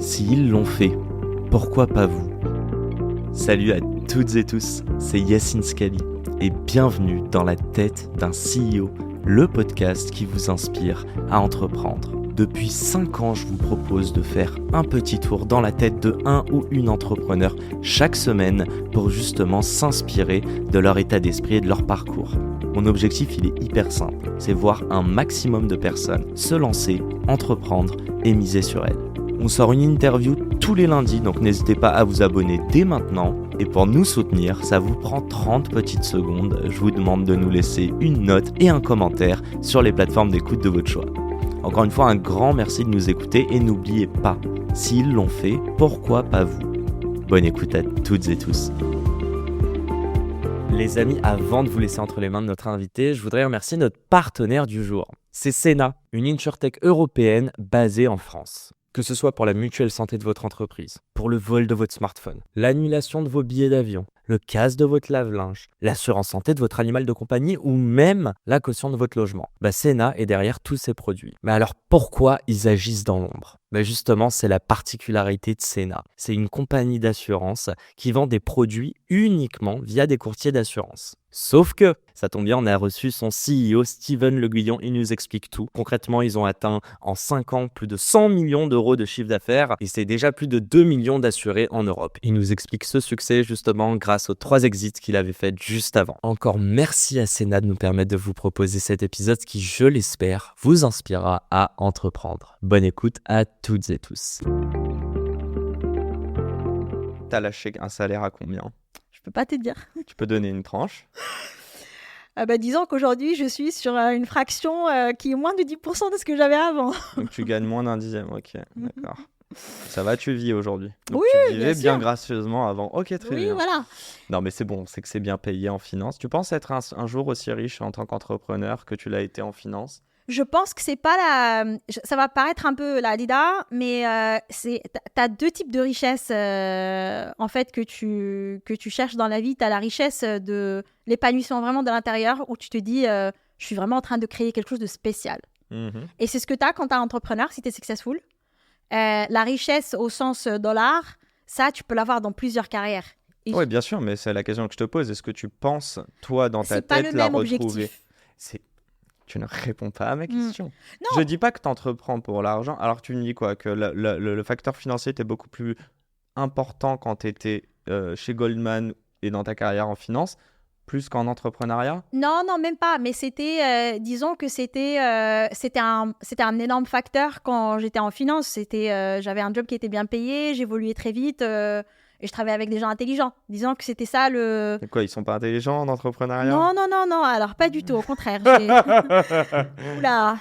S'ils l'ont fait, pourquoi pas vous? Salut à toutes et tous, c'est Yassine Scali et bienvenue dans la tête d'un CEO, le podcast qui vous inspire à entreprendre. Depuis 5 ans, je vous propose de faire un petit tour dans la tête de un ou une entrepreneur chaque semaine pour justement s'inspirer de leur état d'esprit et de leur parcours. Mon objectif, il est hyper simple, c'est voir un maximum de personnes se lancer, entreprendre et miser sur elles. On sort une interview tous les lundis, donc n'hésitez pas à vous abonner dès maintenant. Et pour nous soutenir, ça vous prend 30 petites secondes. Je vous demande de nous laisser une note et un commentaire sur les plateformes d'écoute de votre choix. Encore une fois, un grand merci de nous écouter et n'oubliez pas, s'ils l'ont fait, pourquoi pas vous? Bonne écoute à toutes et tous. Les amis, avant de vous laisser entre les mains de notre invité, je voudrais remercier notre partenaire du jour. C'est Cena, une insurtech européenne basée en France. Que ce soit pour la mutuelle santé de votre entreprise, pour le vol de votre smartphone, l'annulation de vos billets d'avion, le casse de votre lave-linge, l'assurance santé de votre animal de compagnie ou même la caution de votre logement. Cena est derrière tous ces produits. Mais alors pourquoi ils agissent dans l'ombre? Justement, c'est la particularité de Cena. C'est une compagnie d'assurance qui vend des produits uniquement via des courtiers d'assurance. Sauf que, ça tombe bien, on a reçu son CEO, Steven Le Guillon, il nous explique tout. Concrètement, ils ont atteint en 5 ans plus de 100 millions d'euros de chiffre d'affaires et c'est déjà plus de 2 millions d'assurés en Europe. Il nous explique ce succès justement grâce aux 3 exits qu'il avait fait juste avant. Encore merci à Cena de nous permettre de vous proposer cet épisode qui, je l'espère, vous inspirera à entreprendre. Bonne écoute à toutes et tous. T'as lâché un salaire à combien? Je peux pas te dire. Tu peux donner une tranche? Disons qu'aujourd'hui, je suis sur une fraction qui est moins de 10% de ce que j'avais avant. Donc tu gagnes moins d'un dixième, ok, d'accord. Ça va, tu vis aujourd'hui. Donc oui, tu vivais bien gracieusement avant. Ok, très bien. Oui, voilà. Non, mais c'est bon, c'est que c'est bien payé en finance. Tu penses être un jour aussi riche en tant qu'entrepreneur que tu l'as été en finance? Je pense que c'est pas la... Ça va paraître un peu la Lida, mais t'as 2 types de richesses en fait que tu cherches dans la vie. T'as la richesse de l'épanouissement vraiment de l'intérieur où tu te dis je suis vraiment en train de créer quelque chose de spécial. Et c'est ce que t'as quand t'es entrepreneur si t'es successful. La richesse au sens dollar, ça tu peux l'avoir dans plusieurs carrières. Oui, bien sûr, mais c'est la question que je te pose. Est-ce que tu penses, toi, dans ta c'est pas tête, le la même retrouver? objectif. Tu ne réponds pas à ma question. Non. Je dis pas que tu entreprends pour l'argent. Alors tu me dis quoi? Que le facteur financier était beaucoup plus important quand tu étais chez Goldman et dans ta carrière en finance, plus qu'en entrepreneuriat? Non, même pas. Mais c'était, disons que c'était un énorme facteur quand j'étais en finance. J'avais un job qui était bien payé, j'évoluais très vite et je travaillais avec des gens intelligents. Disons que c'était ça le... Et quoi, ils sont pas intelligents en entrepreneuriat? Non. Alors, pas du tout. Au contraire. Oula.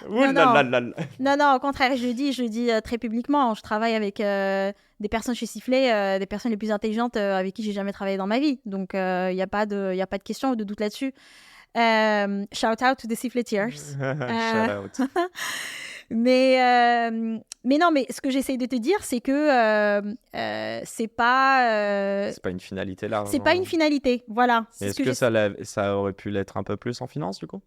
Non, au contraire. Je dis très publiquement. Je travaille avec des personnes chez Sifflet, des personnes les plus intelligentes avec qui j'ai jamais travaillé dans ma vie. Donc, il n'y a pas de question ou de doute là-dessus. Shout out to the Siffletiers. Shout out. Mais non, mais ce que j'essaye de te dire, c'est que c'est pas... c'est pas une finalité l'argent. C'est pas une finalité, voilà. Est-ce que ça aurait pu l'être un peu plus en finance du coup?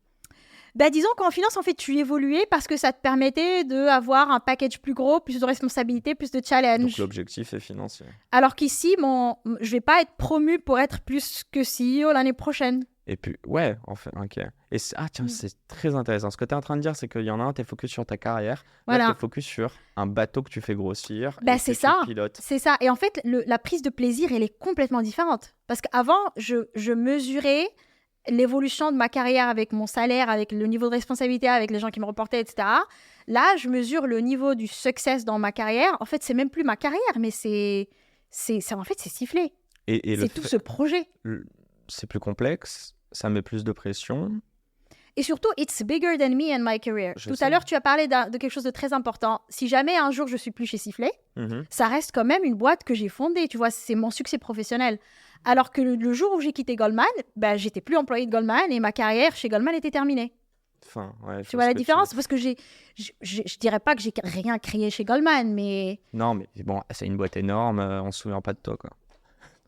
Disons qu'en finance, en fait, tu évoluais parce que ça te permettait d'avoir un package plus gros, plus de responsabilités, plus de challenge. Donc l'objectif est financier. Alors qu'ici, je vais pas être promu pour être plus que CEO l'année prochaine. Et puis, ouais, en fait, ok. Et tiens, c'est très intéressant. Ce que tu es en train de dire, c'est qu'il y en a un, tu es focus sur ta carrière. Voilà. Là, tu es focus sur un bateau que tu fais grossir. C'est ça. C'est ça. Et en fait, la prise de plaisir, elle est complètement différente. Parce qu'avant, je mesurais l'évolution de ma carrière avec mon salaire, avec le niveau de responsabilité, avec les gens qui me reportaient, etc. Là, je mesure le niveau du success dans ma carrière. En fait, c'est même plus ma carrière, mais c'est Sifflet. Et c'est tout ce projet. C'est plus complexe, ça met plus de pression. Et surtout, it's bigger than me and my career. Tout à l'heure, tu as parlé de quelque chose de très important. Si jamais un jour je suis plus chez Sifflet, ça reste quand même une boîte que j'ai fondée. Tu vois, c'est mon succès professionnel. Alors que le jour où j'ai quitté Goldman, j'étais plus employée de Goldman et ma carrière chez Goldman était terminée. Tu vois la différence? Parce que je dirais pas que j'ai rien créé chez Goldman, mais... Non, mais bon, c'est une boîte énorme, on se souvient pas de toi, quoi.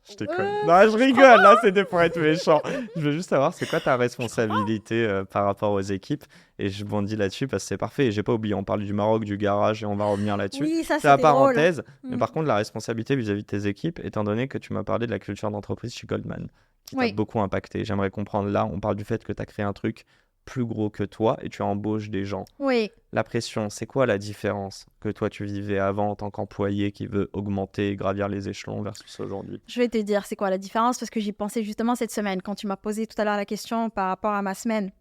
Je déconne. Non, je rigole, là, c'était pour être méchant. Je veux juste savoir, c'est quoi ta responsabilité par rapport aux équipes? Et je bondis là-dessus parce que c'est parfait. Et j'ai pas oublié, on parle du Maroc, du garage et on va revenir là-dessus. Oui, ça, C'est la c'était drôle. parenthèse. Mais par contre, la responsabilité vis-à-vis de tes équipes, étant donné que tu m'as parlé de la culture d'entreprise chez Goldman, qui t'a Oui. beaucoup impacté. J'aimerais comprendre là, on parle du fait que tu as créé un truc plus gros que toi et tu embauches des gens. Oui. La pression, c'est quoi la différence que toi tu vivais avant en tant qu'employé qui veut augmenter et gravir les échelons versus aujourd'hui? Je vais te dire c'est quoi la différence parce que j'y pensais justement cette semaine quand tu m'as posé tout à l'heure la question par rapport à ma semaine.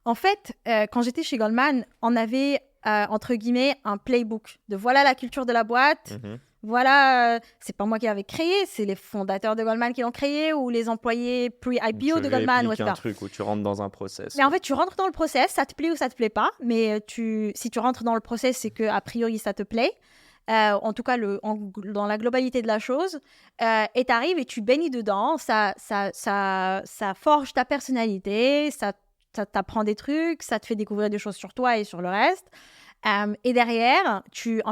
En fait, quand j'étais chez Goldman, on avait, entre guillemets, un playbook de voilà la culture de la boîte, voilà, c'est pas moi qui l'avais créé, c'est les fondateurs de Goldman qui l'ont créé ou les employés pre-IPO de Goldman. Tu un truc où tu rentres dans un process. Mais en fait, tu rentres dans le process, ça te plaît ou ça te plaît pas, mais si tu rentres dans le process, c'est que a priori ça te plaît. En tout cas, dans la globalité de la chose, et tu arrives et tu baignes dedans, ça forge ta personnalité, ça t'apprend des trucs, ça te fait découvrir des choses sur toi et sur le reste. Et derrière, tu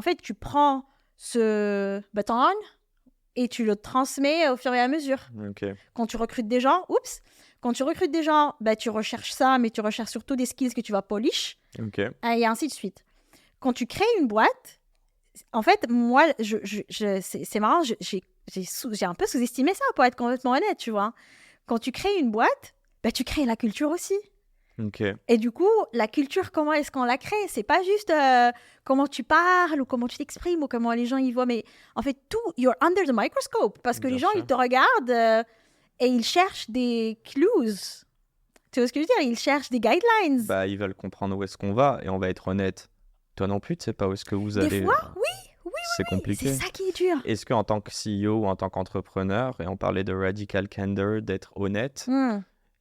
prends ce bâton et tu le transmets au fur et à mesure. Okay. Quand tu recrutes des gens, tu recherches ça, mais tu recherches surtout des skills que tu vas polish, et ainsi de suite. Quand tu crées une boîte, en fait, moi, c'est marrant, j'ai un peu sous-estimé ça, pour être complètement honnête, tu vois. Quand tu crées une boîte, tu crées la culture aussi. Et du coup, la culture, comment est-ce qu'on la crée? C'est pas juste comment tu parles ou comment tu t'exprimes ou comment les gens y voient, mais en fait, tout, you're under the microscope, parce que les gens, ils te regardent et ils cherchent des clues. Tu vois ce que je veux dire? Ils cherchent des guidelines. Ils veulent comprendre où est-ce qu'on va, et on va être honnête. Toi non plus, tu sais pas où est-ce que vous allez. Des fois, oui. C'est compliqué. C'est ça qui est dur. Est-ce qu'en tant que CEO ou en tant qu'entrepreneur, et on parlait de radical candor, d'être honnête,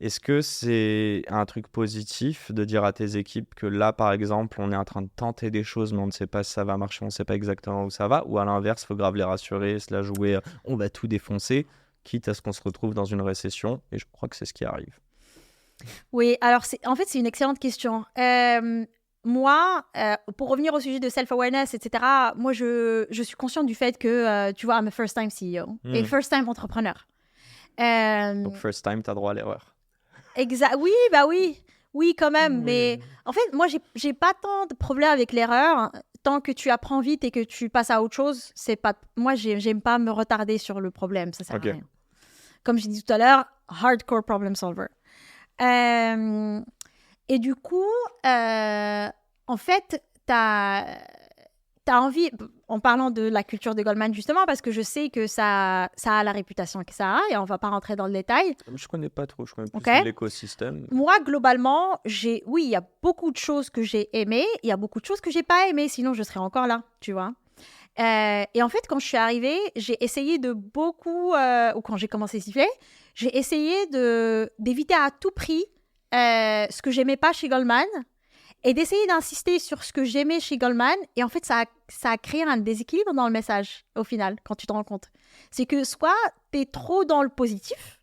est-ce que c'est un truc positif de dire à tes équipes que là, par exemple, on est en train de tenter des choses, mais on ne sait pas si ça va marcher, on ne sait pas exactement où ça va, ou à l'inverse, il faut grave les rassurer, se la jouer, on va tout défoncer, quitte à ce qu'on se retrouve dans une récession, et je crois que c'est ce qui arrive. Oui, alors en fait, c'est une excellente question. Moi, pour revenir au sujet de self-awareness, etc., moi, je suis consciente du fait que, tu vois, I'm a first-time CEO et first-time entrepreneur. Donc, first time, t'as droit à l'erreur. Exact. Oui, quand même. Mais en fait, moi, j'ai pas tant de problème avec l'erreur. Tant que tu apprends vite et que tu passes à autre chose, c'est pas. Moi, j'aime pas me retarder sur le problème. Ça sert à rien. Comme j'ai dit tout à l'heure, hardcore problem solver. Et du coup, en fait, t'as envie, en parlant de la culture de Goldman justement, parce que je sais que ça a la réputation que ça a, et on va pas rentrer dans le détail. Je connais pas trop, je connais plus l'écosystème. Moi, globalement, il y a beaucoup de choses que j'ai aimées, il y a beaucoup de choses que j'ai pas aimées, sinon je serais encore là, tu vois. Et en fait, quand je suis arrivée, j'ai essayé de beaucoup, ou quand j'ai commencé à siffler, j'ai essayé d'éviter à tout prix ce que j'aimais pas chez Goldman, et d'essayer d'insister sur ce que j'aimais chez Goldman. Et en fait, ça a créé un déséquilibre dans le message, au final, quand tu te rends compte. C'est que soit tu es trop dans le positif,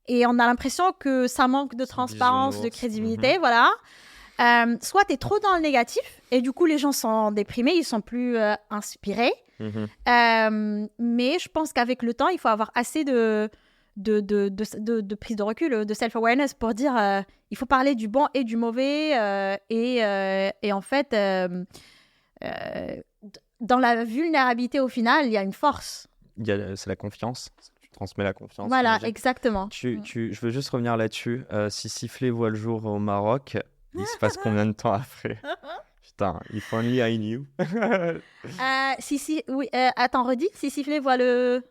et on a l'impression que ça manque de transparence, de crédibilité, voilà. Soit tu es trop dans le négatif, et du coup, les gens sont déprimés, ils sont plus inspirés. Mais je pense qu'avec le temps, il faut avoir assez de prise de recul, de self-awareness pour dire il faut parler du bon et du mauvais et en fait dans la vulnérabilité au final il y a une force, c'est la confiance, tu transmets la confiance, voilà, exactement. Je veux juste revenir là-dessus. Si Sifflé voit le jour au Maroc, il se passe combien de temps après? Putain, if only I knew. Oui, attends, redis. Si Sifflé voit le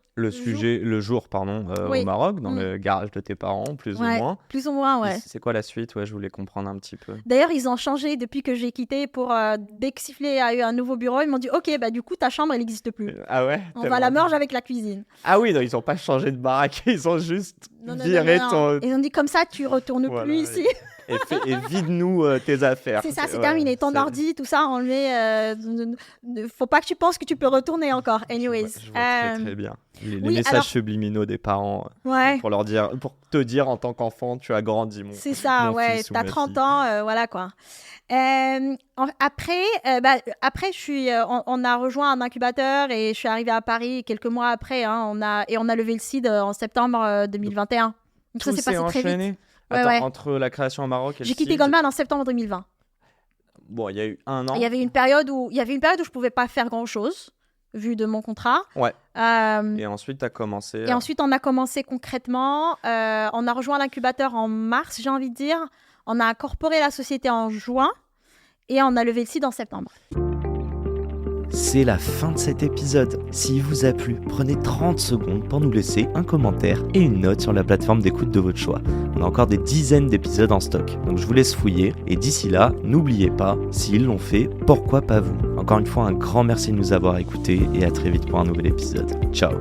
jour, au Maroc, dans le garage de tes parents, plus ou moins. Plus ou moins, ouais. C'est quoi la suite? Ouais, je voulais comprendre un petit peu. D'ailleurs, ils ont changé depuis que j'ai quitté pour dès que Sifflé a eu un nouveau bureau, ils m'ont dit ok, du coup ta chambre elle n'existe plus. Ah ouais? On va la merge avec la cuisine. Ah oui, non, ils ont pas changé de baraque, ils ont juste viré ton. Ils ont dit comme ça tu retournes plus ici. et vide-nous tes affaires. C'est ça, c'est terminé. Ton ordi, tout ça, enlevé. Faut pas que tu penses que tu peux retourner encore. Anyways. Je vois très bien. Les messages subliminaux des parents pour te dire en tant qu'enfant, tu as grandi, mon C'est ça, mon ouais. fils ou T'as ma 30 fille. ans, voilà quoi. Après, on a rejoint un incubateur et je suis arrivée à Paris quelques mois après. On a levé le seed en septembre 2021. Donc ça Tout s'est s'est passé très vite. enchaîné. Ouais, Attends, ouais. entre la création au Maroc et le J'ai quitté seed, Goldman en septembre 2020. bon, il y a eu un an. Il y avait une période où je pouvais pas faire grand-chose, vu de mon contrat. Ouais. Euh, Et ensuite, tu as commencé. et ensuite, on a commencé concrètement. On a rejoint l'incubateur en mars, j'ai envie de dire. On a incorporé la société en juin et on a levé le seed en septembre. C'est la fin de cet épisode. S'il vous a plu, prenez 30 secondes pour nous laisser un commentaire et une note sur la plateforme d'écoute de votre choix. On a encore des dizaines d'épisodes en stock, donc je vous laisse fouiller. Et d'ici là, n'oubliez pas, s'ils l'ont fait, pourquoi pas vous ? Encore une fois, un grand merci de nous avoir écoutés et à très vite pour un nouvel épisode. Ciao.